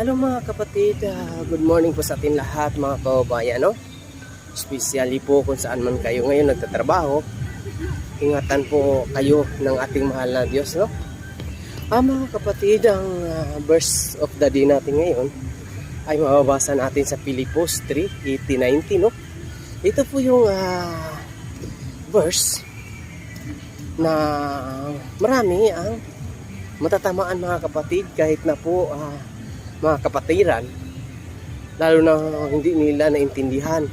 Hello mga kapatid, good morning po sa atin lahat mga kababayan, no? Especially po kung saan man kayo ngayon nagtatrabaho. Ingatan po kayo ng ating mahal na Diyos, no? Mga kapatid, ang verse of the day natin ngayon ay mababasa natin sa Pilipos 3:18-19, no? Ito po yung verse na marami ang matatamaan mga kapatid kahit na po mga kapatiran, lalo na hindi nila naintindihan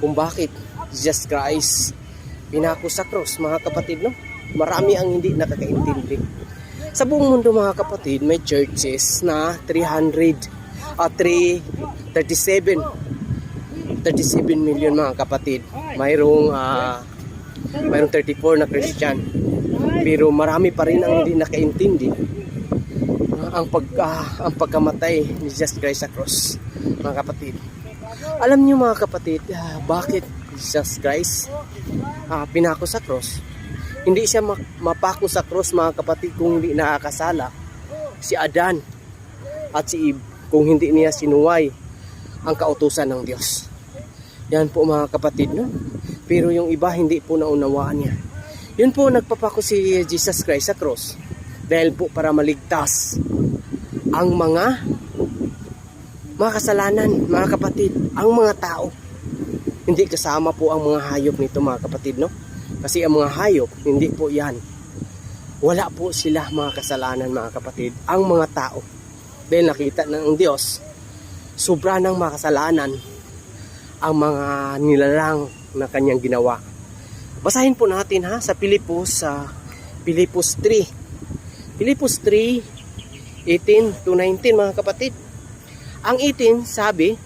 kung bakit Jesus Christ pinako sa cross mga kapatid, no? Marami ang hindi nakakaintindi. Sa buong mundo mga kapatid, may churches na 37 million mga kapatid. Mayroong 34 na Christian. Pero marami pa rin ang hindi nakaintindi ang pagkamatay ni Jesus Christ sa cross mga kapatid. Alam niyo mga kapatid, bakit Jesus Christ pinako sa cross? Hindi siya mapako sa cross mga kapatid kung hindi nakakasala si Adan at si Eve, kung hindi niya sinuway ang kautusan ng Diyos. Yan po mga kapatid, no? Pero yung iba hindi po naunawaan niya. Yun po nagpapako si Jesus Christ sa cross dahil po para maligtas ang mga kasalanan mga kapatid, ang mga tao. Hindi kasama po ang mga hayop nito mga kapatid, no? Kasi ang mga hayop, hindi po yan. Wala po sila mga kasalanan mga kapatid. Ang mga tao, dahil nakita ng Diyos, sobra ng mga kasalanan ang mga nilalang na kanyang ginawa. Basahin po natin sa Pilipos 3:18-19 mga kapatid. Ang 18 sabi,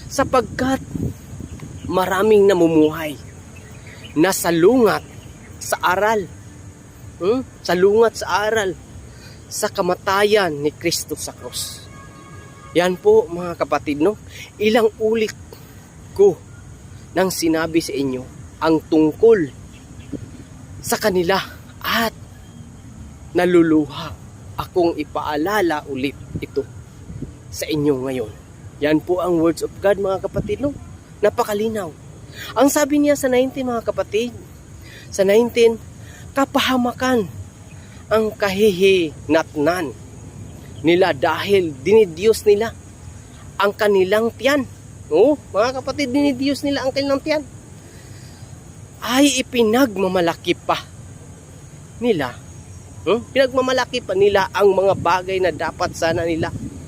sapagkat maraming namumuhay na salungat sa aral, sa kamatayan ni Kristo sa cross. Yan po mga kapatid, no? Ilang ulit ko nang sinabi sa inyo ang tungkol sa kanila at naluluha akong ipaalala ulit ito sa inyo ngayon. Yan po ang words of God mga kapatid, no? Napakalinaw. Ang sabi niya sa 19 mga kapatid, sa 19, kapahamakan ang kahihinatnan nila dahil dinidiyos nila ang kanilang tiyan. Mga kapatid, dinidiyos nila ang kanilang tiyan. Ay ipinagmamalaki pa nila. Pinagmamalaki pa nila ang mga bagay na dapat sana nila